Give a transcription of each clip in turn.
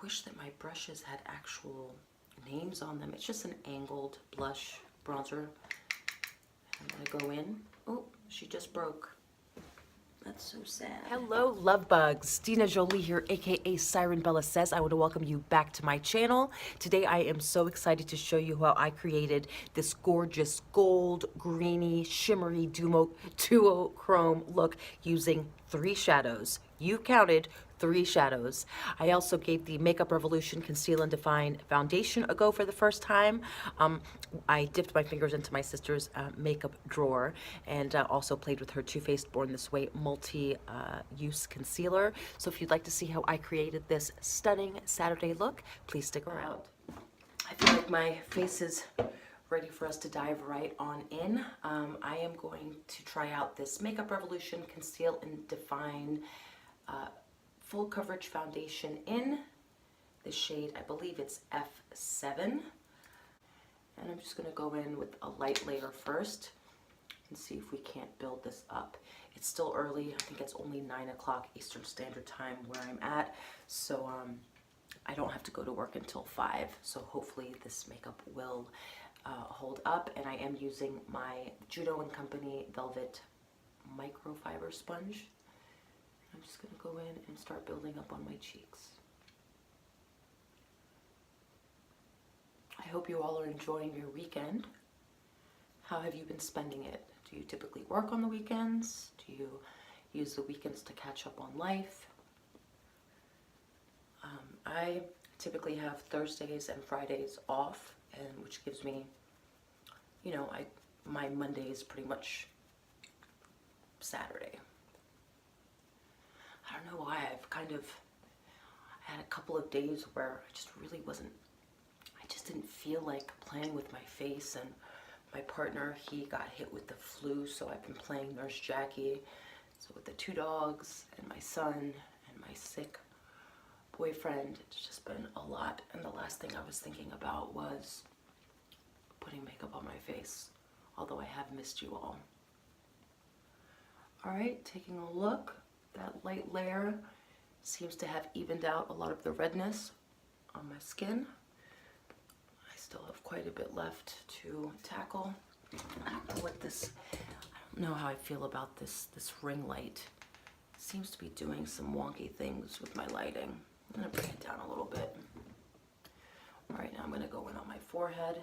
wish that my brushes had actual names on them. It's just an angled blush bronzer. I'm gonna go in. Oh, she just broke. That's so sad. Hello, Lovebugs. Dinah Jolie here, aka SirenbellaSays. I want to welcome you back to my channel. Today I am so excited to show you how I created this gorgeous gold, greeny, shimmery duochrome look using 3 shadows. You counted 3 shadows. I also gave the Makeup Revolution Conceal and Define foundation a go for the first time. I dipped my fingers into my sister's makeup drawer and also played with her Too Faced Born This Way multi-use concealer. So if you'd like to see how I created this stunning Saturday look, please stick around. I feel like my face is ready for us to dive right on in. I am going to try out this Makeup Revolution Conceal and Define full coverage foundation in the shade, I believe it's F7. And I'm just going to go in with a light layer first and see if we can't build this up. It's still early. I think it's only 9 o'clock Eastern Standard Time where I'm at. So I don't have to go to work until 5. So hopefully this makeup will hold up. And I am using my Judo & Company Velvet Microfiber Sponge. I'm just going to go in and start building up on my cheeks. I hope you all are enjoying your weekend. How have you been spending it? Do you typically work on the weekends? Do you use the weekends to catch up on life? I typically have Thursdays and Fridays off, and which gives me, you know, my Monday is pretty much Saturday. I don't know why, I had a couple of days where I just didn't feel like playing with my face, and my partner, he got hit with the flu, so I've been playing Nurse Jackie. So with the 2 dogs and my son and my sick boyfriend, it's just been a lot, and the last thing I was thinking about was putting makeup on my face, although I have missed you all. All right, taking a look. That light layer seems to have evened out a lot of the redness on my skin. I still have quite a bit left to tackle. I don't know how I feel about this ring light. It seems to be doing some wonky things with my lighting. I'm gonna bring it down a little bit. All right, now I'm gonna go in on my forehead.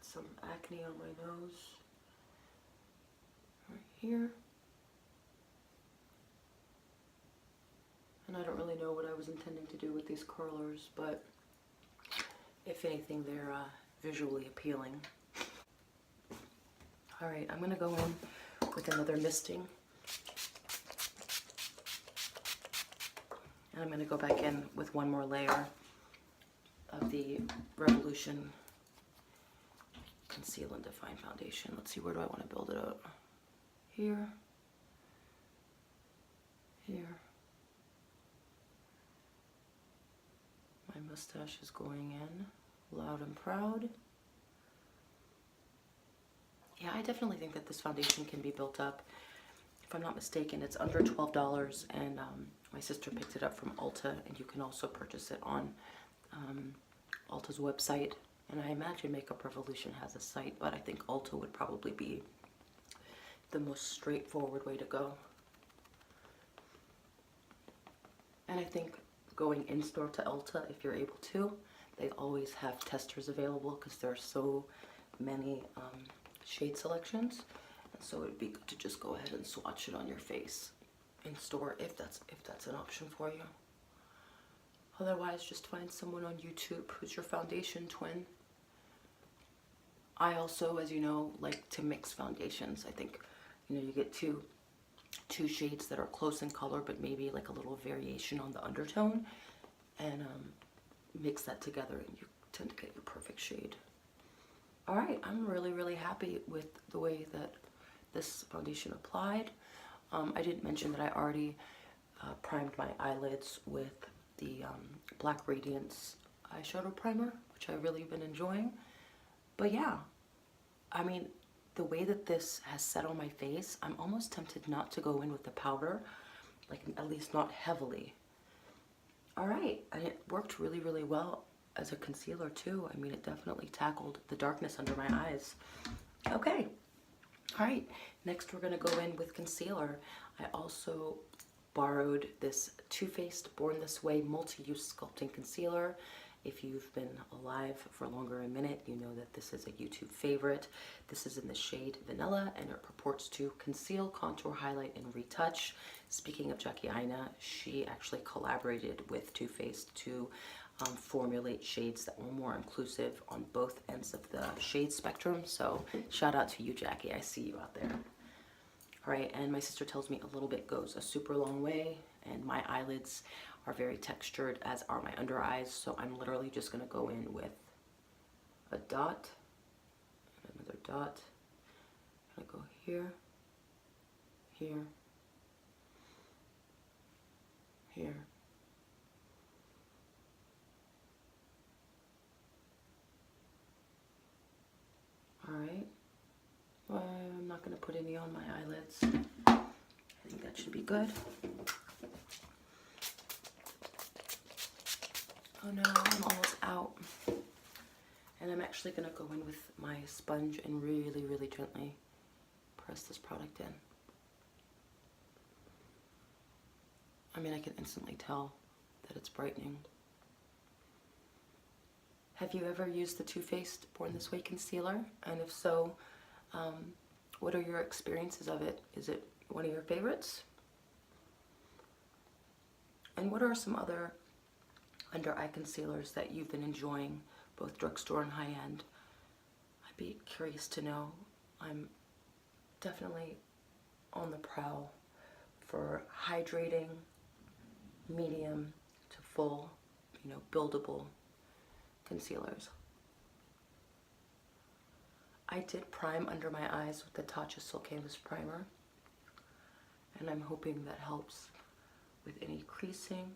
Some acne on my nose, right here. And I don't really know what I was intending to do with these curlers, but if anything, they're visually appealing. All right, I'm gonna go in with another misting. And I'm gonna go back in with one more layer of the Revolution Conceal and Define foundation. Let's see, where do I want to build it up? Here. Here. My mustache is going in loud and proud. Yeah, I definitely think that this foundation can be built up. If I'm not mistaken, it's under $12, and my sister picked it up from Ulta, and you can also purchase it on Ulta's website. And I imagine Makeup Revolution has a site, but I think Ulta would probably be the most straightforward way to go. And I think going in-store to Ulta, if you're able to, they always have testers available because there are so many shade selections. And so it would be good to just go ahead and swatch it on your face in-store if that's an option for you. Otherwise, just find someone on YouTube who's your foundation twin. I also, as you know, like to mix foundations. I think, you know, you get two shades that are close in color, but maybe like a little variation on the undertone, and mix that together, and you tend to get your perfect shade. All right, I'm really, really happy with the way that this foundation applied. I didn't mention that I already primed my eyelids with the Black Radiance eyeshadow primer, which I've really been enjoying. But yeah, I mean, the way that this has set on my face, I'm almost tempted not to go in with the powder, like at least not heavily. All right, and it worked really, really well as a concealer too. I mean, it definitely tackled the darkness under my eyes. Okay, all right, next we're gonna go in with concealer. I also borrowed this Too Faced Born This Way multi-use sculpting concealer. If you've been alive for longer a minute, you know that this is a YouTube favorite. This is in the shade Vanilla, and it purports to conceal, contour, highlight, and retouch. Speaking of Jackie Aina, she actually collaborated with Too Faced to formulate shades that were more inclusive on both ends of the shade spectrum. So shout out to you, Jackie. I see you out there. All right, and my sister tells me a little bit goes a super long way, and my eyelids are very textured, as are my under eyes, so I'm literally just gonna go in with a dot and another dot. I'm gonna go here, here, here. All right, well, I'm not gonna put any on my eyelids. I think that should be good. Oh no, I'm almost out. And I'm actually gonna go in with my sponge and really, really gently press this product in. I mean, I can instantly tell that it's brightening. Have you ever used the Too Faced Born This Way concealer? And if so, what are your experiences of it? Is it one of your favorites? And what are some other under eye concealers that you've been enjoying, both drugstore and high-end? I'd be curious to know. I'm definitely on the prowl for hydrating, medium to full, you know, buildable concealers. I did prime under my eyes with the Tatcha Silk Canvas Primer, and I'm hoping that helps with any creasing.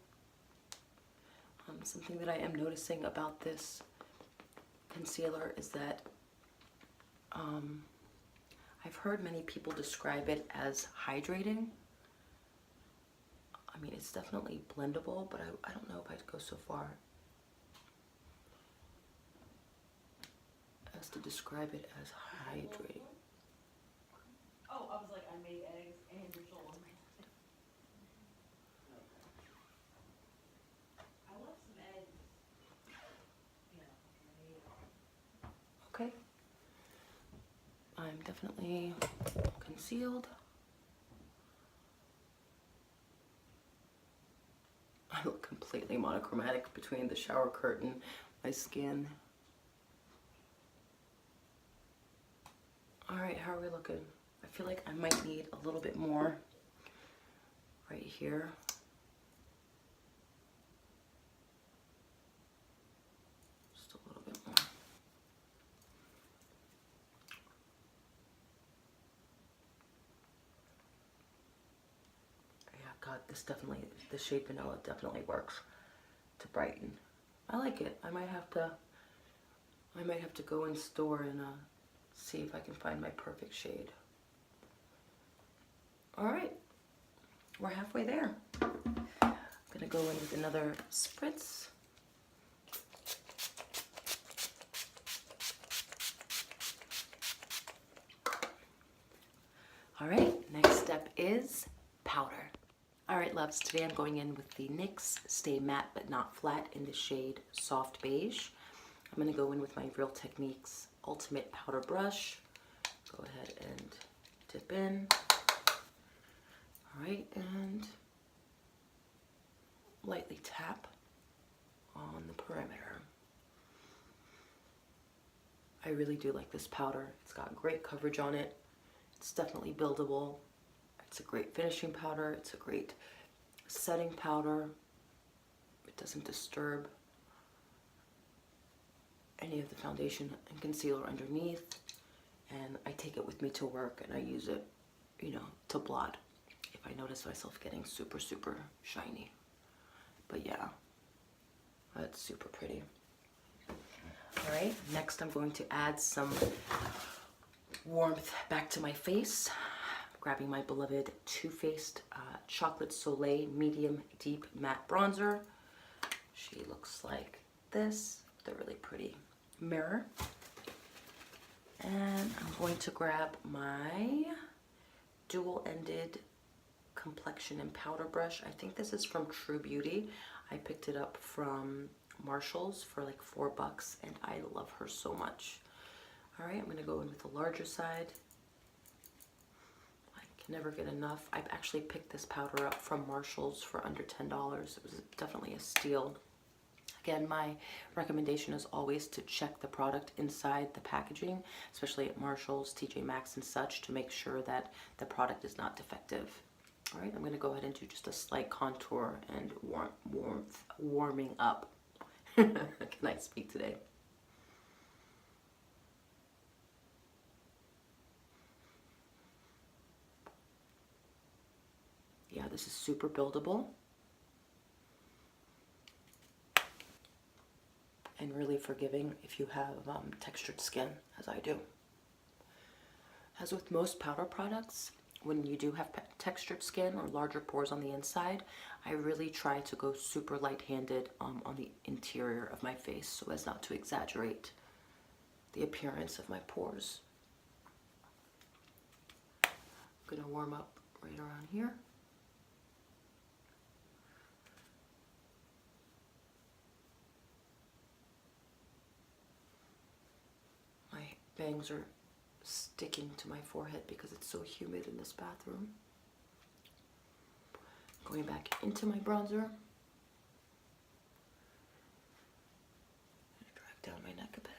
Something that I am noticing about this concealer is that I've heard many people describe it as hydrating. I mean, it's definitely blendable, but I don't know if I'd go so far as to describe it as hydrating. Oh, I was like, I made eggs and your soul. I left some eggs. Yeah. Okay. I'm definitely concealed. I look completely monochromatic between the shower curtain, my skin. All right, how are we looking? I feel like I might need a little bit more right here. Just a little bit more. Yeah, God, this definitely, the shade Vanilla definitely works to brighten. I like it. I might have to go in store and see if I can find my perfect shade. All right, we're halfway there. I'm gonna go in with another spritz. All right, next step is powder. All right, loves, today I'm going in with the NYX Stay Matte But Not Flat in the shade Soft Beige. I'm gonna go in with my Real Techniques Ultimate Powder Brush. Go ahead and dip in. All right, and lightly tap on the perimeter. I really do like this powder. It's got great coverage on it. It's definitely buildable. It's a great finishing powder. It's a great setting powder. It doesn't disturb any of the foundation and concealer underneath. And I take it with me to work and I use it, you know, to blot if I notice myself getting super, super shiny. But yeah, that's super pretty. All right, next I'm going to add some warmth back to my face. Grabbing my beloved Too Faced Chocolate Soleil Medium Deep Matte Bronzer. She looks like this, the really pretty mirror. And I'm going to grab my dual-ended complexion and powder brush. I think this is from True Beauty. I picked it up from Marshall's for like $4 and I love her so much. All right, I'm going to go in with the larger side. I can never get enough. I've actually picked this powder up from Marshall's for under $10. It was definitely a steal. Again, my recommendation is always to check the product inside the packaging, especially at Marshall's, TJ Maxx and such, to make sure that the product is not defective. All right, I'm going to go ahead and do just a slight contour and warming up. Can I speak today? Yeah, this is super buildable and really forgiving if you have textured skin, as I do. As with most powder products, when you do have textured skin or larger pores on the inside, I really try to go super light-handed on the interior of my face so as not to exaggerate the appearance of my pores. I'm gonna warm up right around here. My bangs are sticking to my forehead because it's so humid in this bathroom. Going back into my bronzer. Drag down my neck a bit.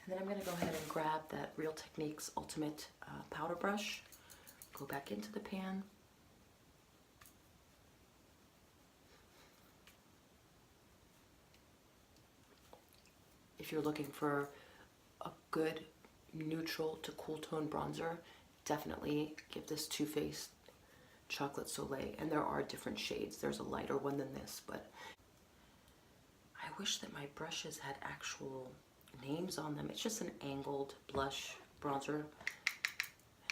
And then I'm going to go ahead and grab that Real Techniques Ultimate powder brush. Go back into the pan. If you're looking for a good neutral to cool tone bronzer, definitely give this Too Faced Chocolate Soleil. And there are different shades. There's a lighter one than this, but I wish that my brushes had actual names on them. It's just an angled blush bronzer.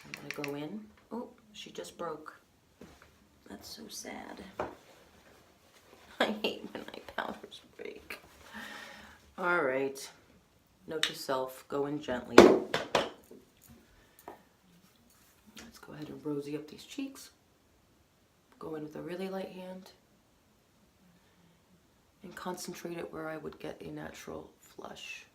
I'm gonna go in. Oh, she just broke. That's so sad. I hate when my powders break. All right, note to self, go in gently. Let's go ahead and rosy up these cheeks. Go in with a really light hand and concentrate it where I would get a natural flush.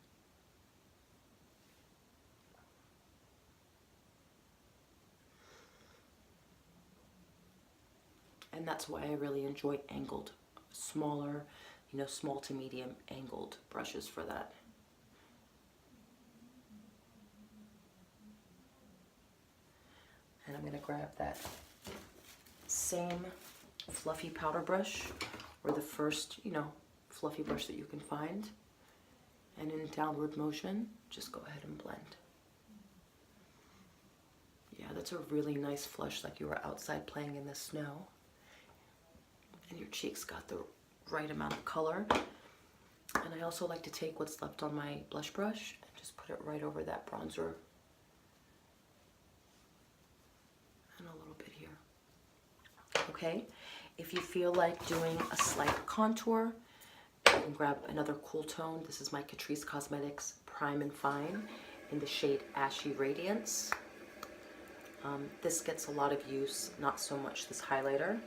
And that's why I really enjoy angled, smaller, you know, small to medium angled brushes for that. And I'm going to grab that same fluffy powder brush, or the first, you know, fluffy brush that you can find. And in downward motion, just go ahead and blend. Yeah, that's a really nice flush, like you were outside playing in the snow. And your cheeks got the right amount of color. And I also like to take what's left on my blush brush and just put it right over that bronzer. And a little bit here. Okay, if you feel like doing a slight contour, you can grab another cool tone. This is my Catrice Cosmetics Prime and Fine in the shade Ashy Radiance. This gets a lot of use, not so much this highlighter.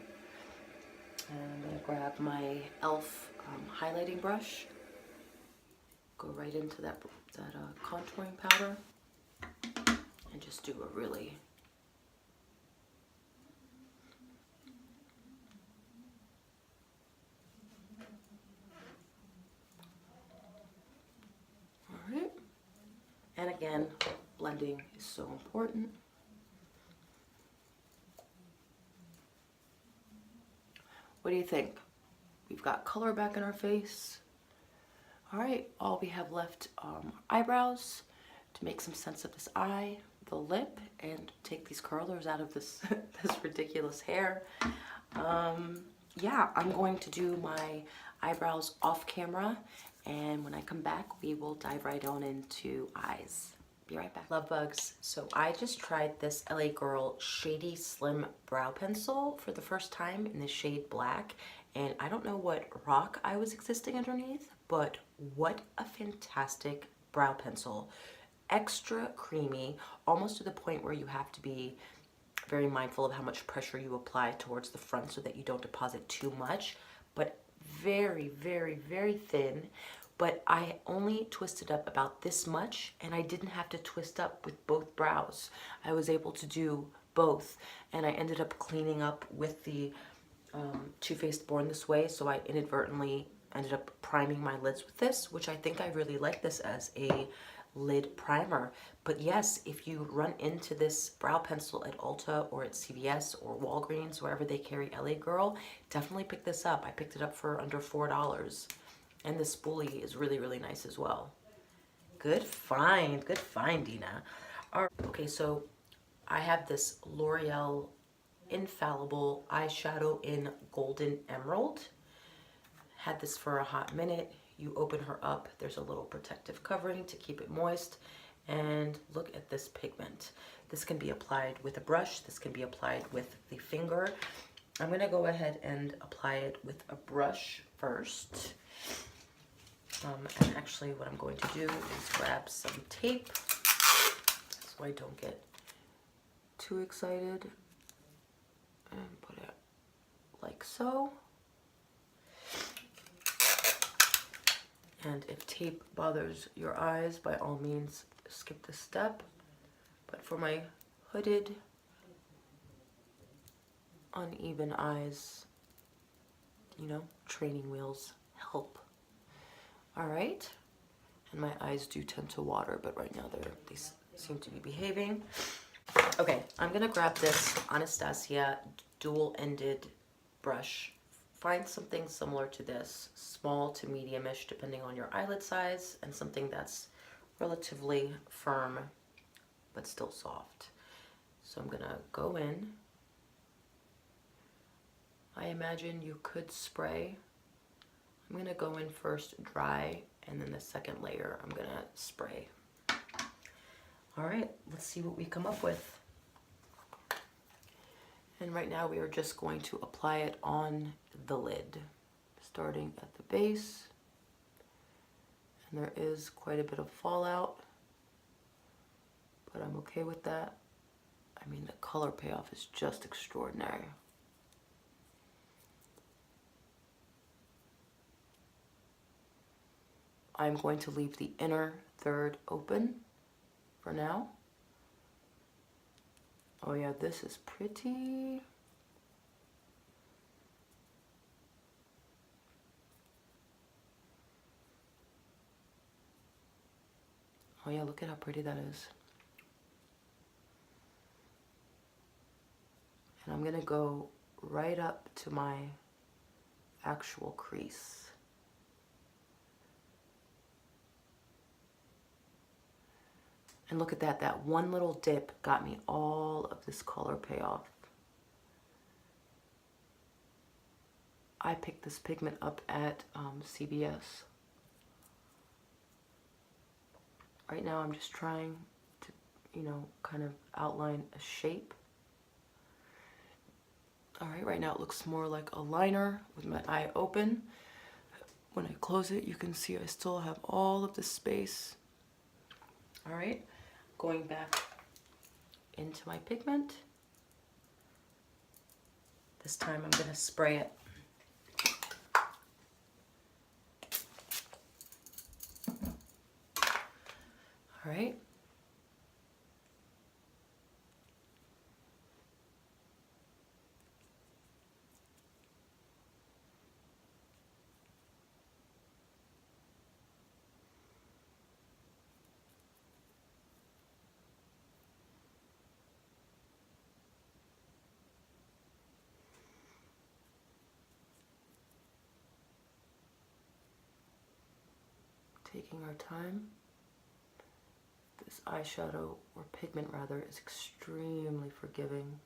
And I'm going to grab my e.l.f. Highlighting brush, go right into that contouring powder, and just do a really alright. And again, blending is so important. What do you think? We've got color back in our face. All right, all we have left are eyebrows to make some sense of this eye, the lip, and take these curlers out of this this ridiculous hair. Yeah, I'm going to do my eyebrows off camera And when I come back, we will dive right on into eyes. Be right back. Lovebugs. So I just tried this LA Girl Shady Slim Brow Pencil for the first time in the shade black. And I don't know what rock I was existing underneath, but what a fantastic brow pencil. Extra creamy, almost to the point where you have to be very mindful of how much pressure you apply towards the front so that you don't deposit too much, but very, very, very thin. But I only twisted up about this much, and I didn't have to twist up with both brows. I was able to do both, and I ended up cleaning up with the Too Faced Born This Way, so I inadvertently ended up priming my lids with this, which I think I really like this as a lid primer. But yes, if you run into this brow pencil at Ulta or at CVS or Walgreens, wherever they carry LA Girl, definitely pick this up. I picked it up for under $4. And the spoolie is really, really nice as well. Good find, Dinah. All right, okay, so I have this L'Oreal Infallible eyeshadow in Golden Emerald. Had this for a hot minute. You open her up, there's a little protective covering to keep it moist. And look at this pigment. This can be applied with a brush. This can be applied with the finger. I'm gonna go ahead and apply it with a brush first. And actually what I'm going to do is grab some tape so I don't get too excited, and put it like so. And if tape bothers your eyes, by all means skip this step. But for my hooded, uneven eyes, you know, training wheels help. All right, and my eyes do tend to water, but right now they seem to be behaving. Okay, I'm gonna grab this Anastasia dual-ended brush. Find something similar to this, small to medium-ish, depending on your eyelid size, and something that's relatively firm, but still soft. So I'm gonna go in. I imagine you could spray. I'm gonna go in first dry, and then the second layer I'm gonna spray. All right, let's see what we come up with. And right now we are just going to apply it on the lid, starting at the base. And there is quite a bit of fallout, but I'm okay with that. I mean, the color payoff is just extraordinary. I'm going to leave the inner third open for now. Oh yeah, this is pretty. Oh yeah, look at how pretty that is. And I'm gonna go right up to my actual crease. And look at that, that one little dip got me all of this color payoff. I picked this pigment up at CVS. Right now I'm just trying to, you know, kind of outline a shape. All right now it looks more like a liner with my eye open. When I close it, you can see I still have all of the space. All right. Going back into my pigment. This time I'm gonna spray it. All right. Taking our time. This eyeshadow, or pigment rather, is extremely forgiving.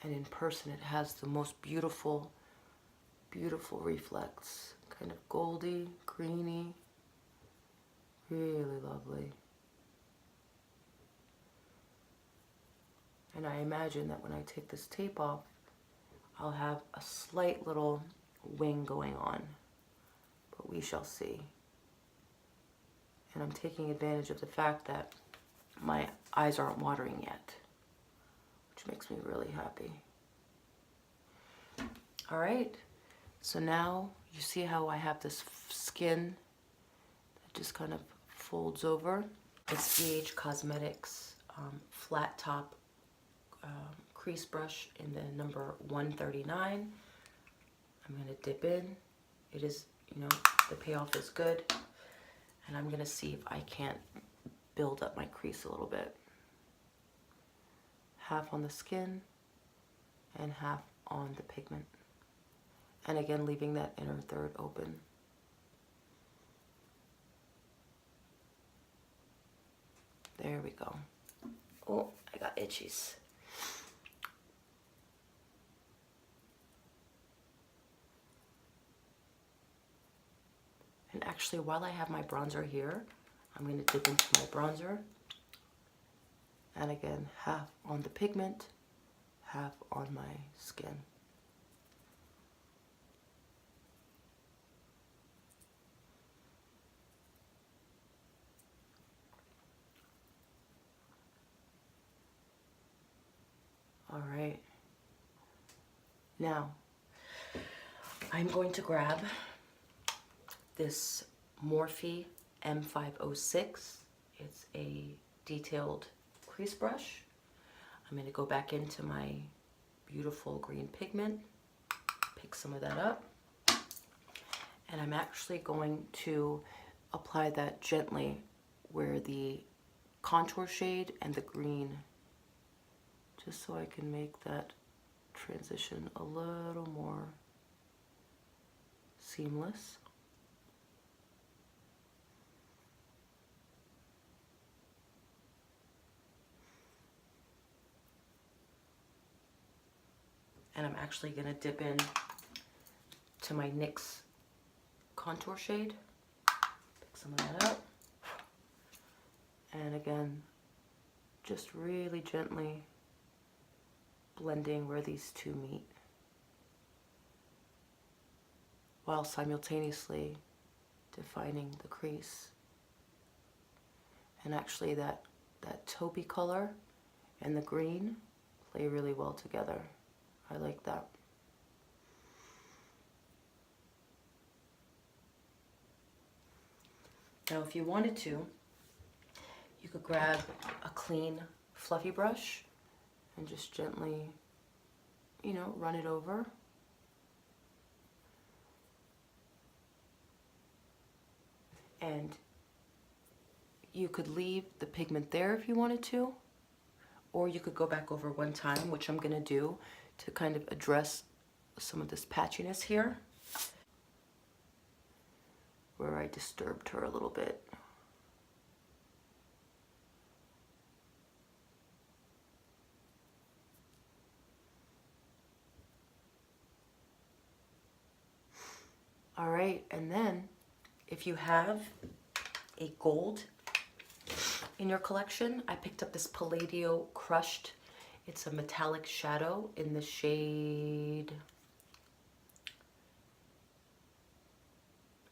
And in person it has the most beautiful, beautiful reflex. kind of goldy, greeny, really lovely. And I imagine that when I take this tape off, I'll have a slight little wing going on, but we shall see. And I'm taking advantage of the fact that my eyes aren't watering yet, which makes me really happy. All right, so now you see how I have this skin that just kind of folds over. It's BH Cosmetics flat top crease brush in the number 139. I'm gonna dip in. It is, you know, the payoff is good. And I'm gonna see if I can't build up my crease a little bit. Half on the skin and half on the pigment. And again, leaving that inner third open. There we go. Oh, I got itchies. And actually, while I have my bronzer here, I'm going to dip into my bronzer. And again, half on the pigment, half on my skin. All right. Now, I'm going to grab this Morphe M506. It's a detailed crease brush. I'm going to go back into my beautiful green pigment, pick some of that up, and I'm actually going to apply that gently where the contour shade and the green, just so I can make that transition a little more seamless. And I'm actually going to dip in to my NYX contour shade. Pick some of that up. And again, just really gently blending where these two meet, while simultaneously defining the crease. And actually that taupey color and the green play really well together. I like that. Now, if you wanted to, you could grab a clean, fluffy brush and just gently, you know, run it over. And you could leave the pigment there if you wanted to, or you could go back over one time, which I'm gonna do to kind of address some of this patchiness here, where I disturbed her a little bit. All right, and then if you have a gold in your collection, I picked up this Palladio Crushed. It's a metallic shadow in the shade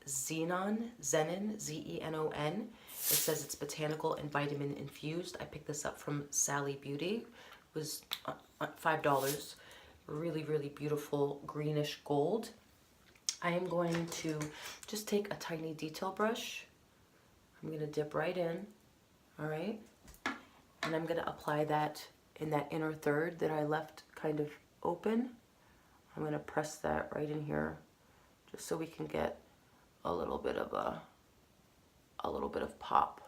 Zenon, Z-E-N-O-N. It says it's botanical and vitamin infused. I picked this up from Sally Beauty. It was $5. Really, really beautiful greenish gold. I am going to just take a tiny detail brush. I'm going to dip right in, all right? And I'm going to apply that in that inner third that I left kind of open. I'm going to press that right in here just so we can get a little bit of pop.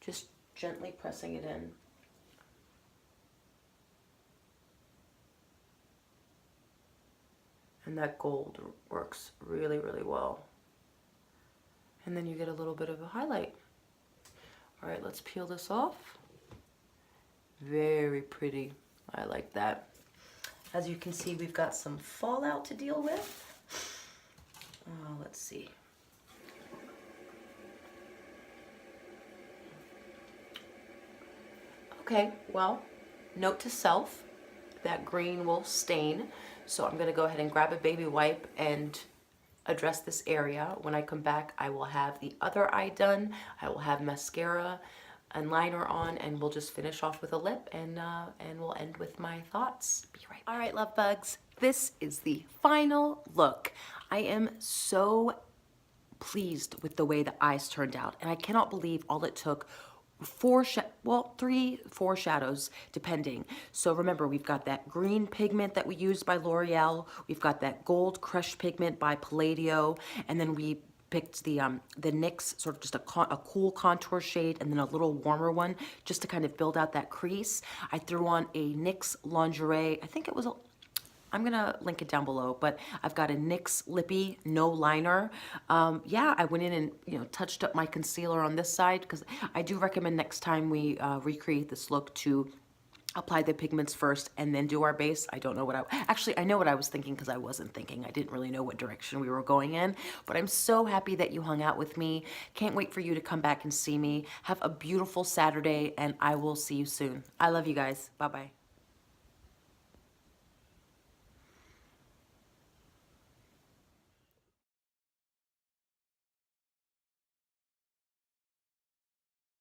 Just gently pressing it in. And that gold works really, really well. And then you get a little bit of a highlight. All right, let's peel this off. Very pretty. I like that. As you can see, we've got some fallout to deal with. Let's see. Okay, well, note to self, that green will stain. So I'm gonna go ahead and grab a baby wipe and address this area. When I come back, I will have the other eye done. I will have mascara and liner on, and we'll just finish off with a lip, and we'll end with my thoughts. Be right back. All right, love bugs, this is the final look. I am so pleased with the way the eyes turned out, and I cannot believe all it took 3, 4 shadows depending. So remember, we've got that green pigment that we used by Loreal, we've got that gold crushed pigment by Palladio, and then we picked the NYX, sort of just a cool contour shade, and then a little warmer one just to kind of build out that crease. I threw on a NYX lingerie, I think it was I'm gonna link it down below, but I've got a NYX Lippy no liner. Yeah, I went in and, you know, touched up my concealer on this side, because I do recommend next time we recreate this look to apply the pigments first and then do our base. I don't know what actually I know what I was thinking, because I wasn't thinking. I didn't really know what direction we were going in, but I'm so happy that you hung out with me. Can't wait for you to come back and see me. Have a beautiful Saturday, and I will see you soon. I love you guys. Bye-bye.